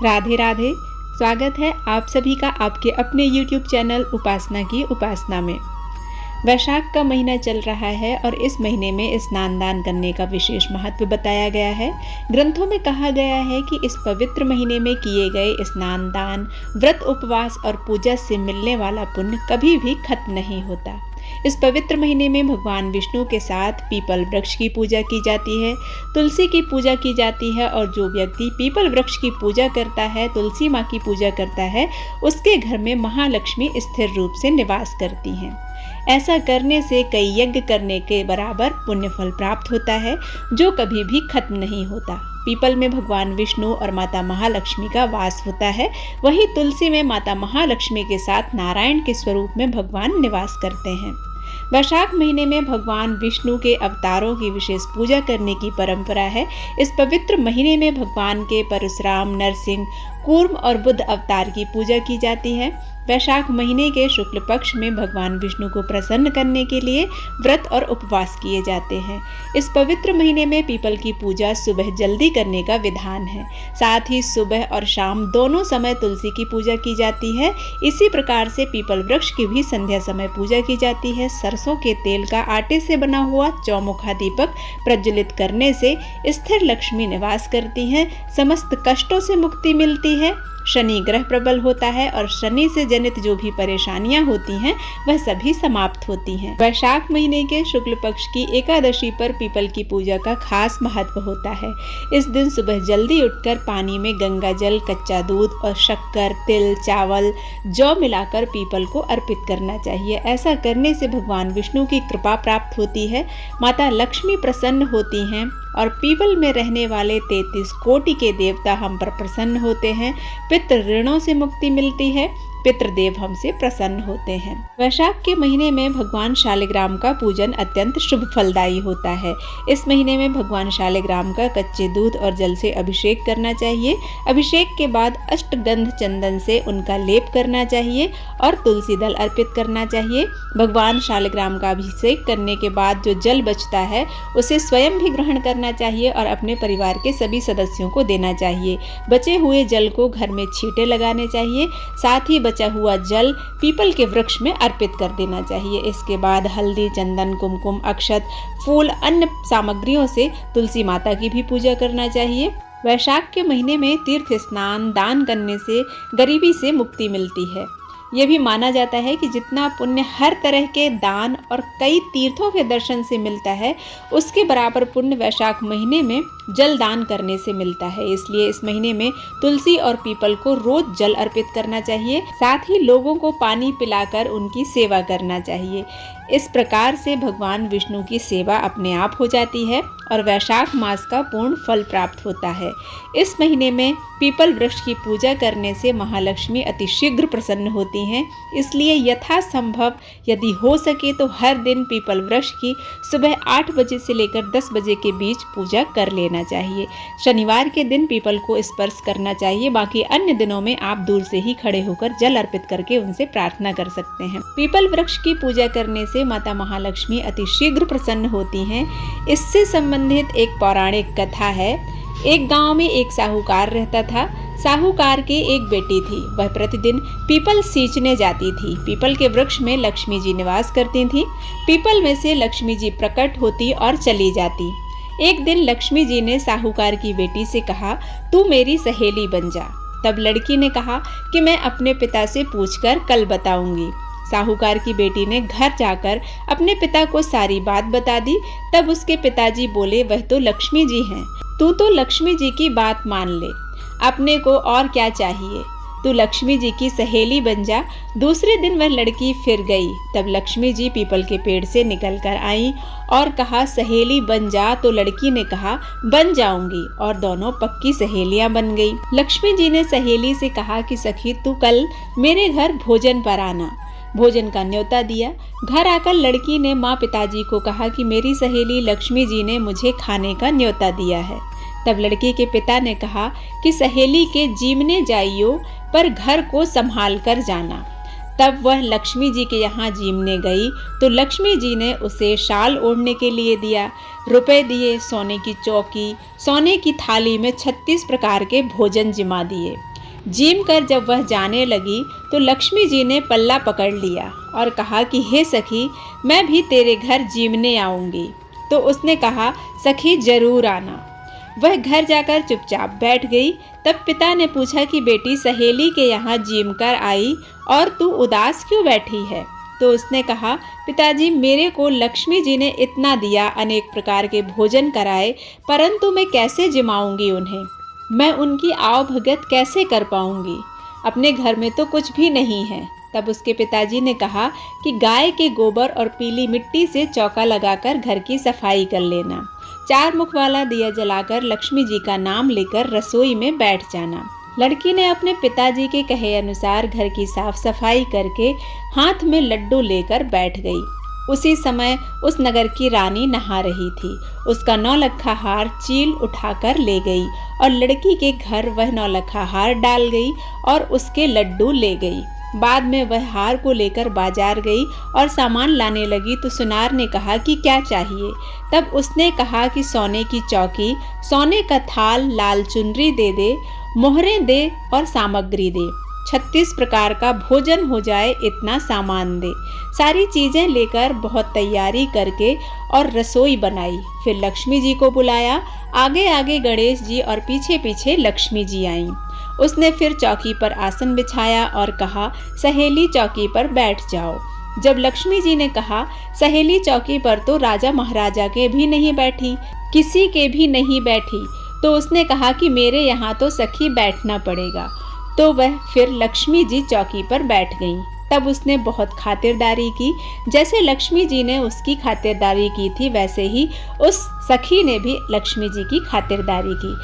राधे राधे। स्वागत है आप सभी का आपके अपने YouTube चैनल उपासना की उपासना में। वैशाख का महीना चल रहा है और इस महीने में स्नान दान करने का विशेष महत्व बताया गया है। ग्रंथों में कहा गया है कि इस पवित्र महीने में किए गए स्नान दान, व्रत, उपवास और पूजा से मिलने वाला पुण्य कभी भी खत्म नहीं होता। इस पवित्र महीने में भगवान विष्णु के साथ पीपल वृक्ष की पूजा की जाती है, तुलसी की पूजा की जाती है और जो व्यक्ति पीपल वृक्ष की पूजा करता है, तुलसी माँ की पूजा करता है, उसके घर में महालक्ष्मी स्थिर रूप से निवास करती हैं। ऐसा करने से कई यज्ञ करने के बराबर पुण्य फल प्राप्त होता है, जो कभी भी खत्म नहीं होता। पीपल में भगवान विष्णु और माता महालक्ष्मी का वास होता है, वहीं तुलसी में माता महालक्ष्मी के साथ नारायण के स्वरूप में भगवान निवास करते हैं। वैशाख महीने में भगवान विष्णु के अवतारों की विशेष पूजा करने की परंपरा है। इस पवित्र महीने में भगवान के परशुराम, नरसिंह, कूर्म और बुद्ध अवतार की पूजा की जाती है। वैशाख महीने के शुक्ल पक्ष में भगवान विष्णु को प्रसन्न करने के लिए व्रत और उपवास किए जाते हैं। इस पवित्र महीने में पीपल की पूजा सुबह जल्दी करने का विधान है। साथ ही सुबह और शाम दोनों समय तुलसी की पूजा की जाती है। इसी प्रकार से पीपल वृक्ष की भी संध्या समय पूजा की जाती है। सरसों के तेल का आटे से बना हुआ चौमुखा दीपक प्रज्वलित करने से स्थिर लक्ष्मी निवास करती हैं, समस्त कष्टों से मुक्ति मिलती है, शनि ग्रह प्रबल होता है और शनि से जनित जो भी परेशानियां होती हैं वह सभी समाप्त होती हैं। वैशाख महीने के शुक्ल पक्ष की एकादशी पर पीपल की पूजा का खास महत्व होता है। इस दिन सुबह जल्दी उठकर पानी में गंगा जल, कच्चा दूध और शक्कर, तिल, चावल, जौ मिलाकर पीपल को अर्पित करना चाहिए। ऐसा करने से भगवान विष्णु की कृपा प्राप्त होती है, माता लक्ष्मी प्रसन्न होती हैं और पीपल में रहने वाले 33 कोटि के देवता हम पर प्रसन्न होते हैं। पितृ ऋणों से मुक्ति मिलती है, पितृदेव हमसे प्रसन्न होते हैं। वैशाख के महीने में भगवान शालिग्राम का पूजन अत्यंत शुभ फलदायी होता है। इस महीने में भगवान शालिग्राम का कच्चे दूध और जल से अभिषेक करना चाहिए। अभिषेक के बाद अष्टगंध चंदन से उनका लेप करना चाहिए और तुलसी दल अर्पित करना चाहिए। भगवान शालिग्राम का अभिषेक करने के बाद जो जल बचता है उसे स्वयं भी ग्रहण करना चाहिए और अपने परिवार के सभी सदस्यों को देना चाहिए। बचे हुए जल को घर में छींटे लगाने चाहिए। साथ ही बचा हुआ जल पीपल के वृक्ष में अर्पित कर देना चाहिए। इसके बाद हल्दी, चंदन, कुमकुम, अक्षत, फूल, अन्य सामग्रियों से तुलसी माता की भी पूजा करना चाहिए। वैशाख के महीने में तीर्थ स्नान दान करने से गरीबी से मुक्ति मिलती है। यह भी माना जाता है कि जितना पुण्य हर तरह के दान और कई तीर्थों के दर्शन से मिलता है, उसके बराबर पुण्य वैशाख महीने में जल दान करने से मिलता है। इसलिए इस महीने में तुलसी और पीपल को रोज जल अर्पित करना चाहिए। साथ ही लोगों को पानी पिलाकर उनकी सेवा करना चाहिए। इस प्रकार से भगवान विष्णु की सेवा अपने आप हो जाती है और वैशाख मास का पूर्ण फल प्राप्त होता है। इस महीने में पीपल वृक्ष की पूजा करने से महालक्ष्मी अति शीघ्र प्रसन्न होती हैं। इसलिए यथासंभव यदि हो सके तो हर दिन पीपल वृक्ष की सुबह 8 बजे से लेकर 10 बजे के बीच पूजा कर लेना चाहिए। शनिवार के दिन पीपल को स्पर्श करना चाहिए, बाकी अन्य दिनों में आप दूर से ही खड़े होकर जल अर्पित करके उनसे प्रार्थना कर सकते हैं। पीपल वृक्ष की पूजा करने से माता महालक्ष्मी अति शीघ्र प्रसन्न होती हैं। इससे संबंधित एक पौराणिक कथा है। एक गांव में एक साहूकार रहता था। साहूकार की एक बेटी थी। वह प्रतिदिन पीपल सींचने जाती थी। पीपल के वृक्ष में लक्ष्मी जी निवास करती थीं। पीपल में से लक्ष्मी जी प्रकट होती और चली जाती। एक दिन लक्ष्मी जी ने साहूकार की बेटी से कहा, तू मेरी सहेली बन जा। तब लड़की ने कहा कि मैं अपने पिता से पूछकर कल बताऊंगी। साहूकार की बेटी ने घर जाकर अपने पिता को सारी बात बता दी। तब उसके पिताजी बोले, वह तो लक्ष्मी जी हैं, तू तो लक्ष्मी जी की बात मान ले, अपने को और क्या चाहिए, तू लक्ष्मी जी की सहेली बन जा। दूसरे दिन वह लड़की फिर गई। तब लक्ष्मी जी पीपल के पेड़ से निकल कर आई और कहा, सहेली बन जा। तो लड़की ने कहा, बन जाऊंगी, और दोनों पक्की सहेलियां बन गई। लक्ष्मी जी ने सहेली से कहा कि सखी, तू कल मेरे घर भोजन पर आना। भोजन का न्योता दिया। घर आकर लड़की ने माँ पिताजी को कहा कि मेरी सहेली लक्ष्मी जी ने मुझे खाने का न्योता दिया है। तब लड़की के पिता ने कहा कि सहेली के जीवने जाइयो, पर घर को संभाल कर जाना। तब वह लक्ष्मी जी के यहाँ जीमने गई तो लक्ष्मी जी ने उसे शाल ओढ़ने के लिए दिया, रुपए दिए, सोने की चौकी, सोने की थाली में 36 प्रकार के भोजन जिमा दिए। जीम कर जब वह जाने लगी तो लक्ष्मी जी ने पल्ला पकड़ लिया और कहा कि हे सखी, मैं भी तेरे घर जीमने आऊँगी। तो उसने कहा, सखी जरूर आना। वह घर जाकर चुपचाप बैठ गई। तब पिता ने पूछा कि बेटी, सहेली के यहाँ जीम कर आई और तू उदास क्यों बैठी है? तो उसने कहा, पिताजी, मेरे को लक्ष्मी जी ने इतना दिया, अनेक प्रकार के भोजन कराए, परंतु मैं कैसे जिमाऊंगी उन्हें? मैं उनकी आव भगत कैसे कर पाऊंगी? अपने घर में तो कुछ भी नहीं है। तब उसके पिताजी ने कहा कि गाय के गोबर और पीली मिट्टी से चौका लगाकर घर की सफाई कर लेना। 4 मुख वाला दिया जलाकर लक्ष्मी जी का नाम लेकर रसोई में बैठ जाना। लड़की ने अपने पिताजी के कहे अनुसार घर की साफ सफाई करके हाथ में लड्डू लेकर बैठ गई। उसी समय उस नगर की रानी नहा रही थी। उसका 9 लखा हार चील उठाकर ले गई और लड़की के घर वह 9 लखा हार डाल गई और उसके लड्डू ले गई। बाद में वह हार को लेकर बाजार गई और सामान लाने लगी तो सुनार ने कहा कि क्या चाहिए? तब उसने कहा कि सोने की चौकी, सोने का थाल, लाल चुनरी दे दे, मोहरें दे और सामग्री दे। 36 प्रकार का भोजन हो जाए इतना सामान दे। सारी चीजें लेकर बहुत तैयारी करके और रसोई बनाई। फिर लक्ष्मी जी को बुलाया। आगे आगे गणेश जी और पीछे पीछे लक्ष्मी जी आईं। उसने फिर चौकी पर आसन बिछाया और कहा, सहेली चौकी पर बैठ जाओ। जब लक्ष्मी जी ने कहा, सहेली चौकी पर तो राजा महाराजा के भी नहीं बैठी, किसी के भी नहीं बैठी, तो उसने कहा कि मेरे यहाँ तो सखी बैठना पड़ेगा। तो वह फिर लक्ष्मी जी चौकी पर बैठ गईं। तब उसने बहुत खातिरदारी की। जैसे लक्ष्मी जी ने उसकी खातिरदारी की थी, वैसे ही उस सखी ने भी लक्ष्मी जी की खातिरदारी की।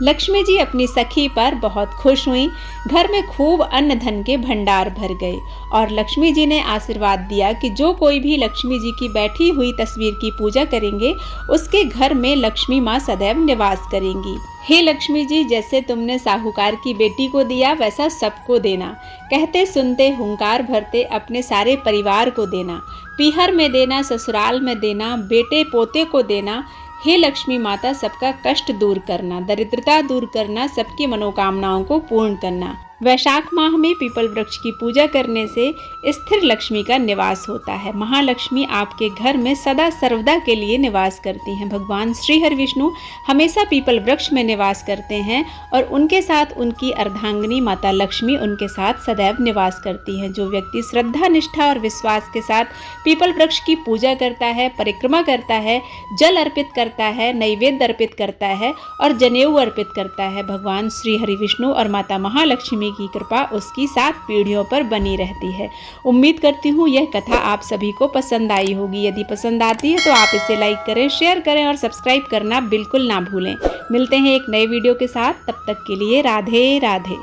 लक्ष्मी जी अपनी सखी पर बहुत खुश हुईं। घर में खूब अन्न धन के भंडार भर गए और लक्ष्मी जी ने आशीर्वाद दिया कि जो कोई भी लक्ष्मी जी की बैठी हुई तस्वीर की पूजा करेंगे, उसके घर में लक्ष्मी माँ सदैव निवास करेंगी। हे लक्ष्मी जी, जैसे तुमने साहूकार की बेटी को दिया, वैसा सबको देना। कहते सुनते हुंकार भरते अपने सारे परिवार को देना। पीहर में देना, ससुराल में देना, बेटे पोते को देना। हे लक्ष्मी माता, सबका कष्ट दूर करना, दरिद्रता दूर करना, सबकी मनोकामनाओं को पूर्ण करना। वैशाख माह में पीपल वृक्ष की पूजा करने से स्थिर लक्ष्मी का निवास होता है। महालक्ष्मी आपके घर में सदा सर्वदा के लिए निवास करती हैं। भगवान श्री हरि विष्णु हमेशा पीपल वृक्ष में निवास करते हैं और उनके साथ उनकी अर्धांगिनी माता लक्ष्मी उनके साथ सदैव निवास करती हैं। जो व्यक्ति श्रद्धा, निष्ठा और विश्वास के साथ पीपल वृक्ष की पूजा करता है, परिक्रमा करता है, जल अर्पित करता है, नैवेद्य अर्पित करता है और जनेऊ अर्पित करता है, भगवान श्री हरि विष्णु और माता महालक्ष्मी की कृपा उसकी 7 पीढ़ियों पर बनी रहती है। उम्मीद करती हूँ यह कथा आप सभी को पसंद आई होगी। यदि पसंद आती है तो आप इसे लाइक करें, शेयर करें और सब्सक्राइब करना बिल्कुल ना भूलें। मिलते हैं एक नए वीडियो के साथ, तब तक के लिए राधे राधे।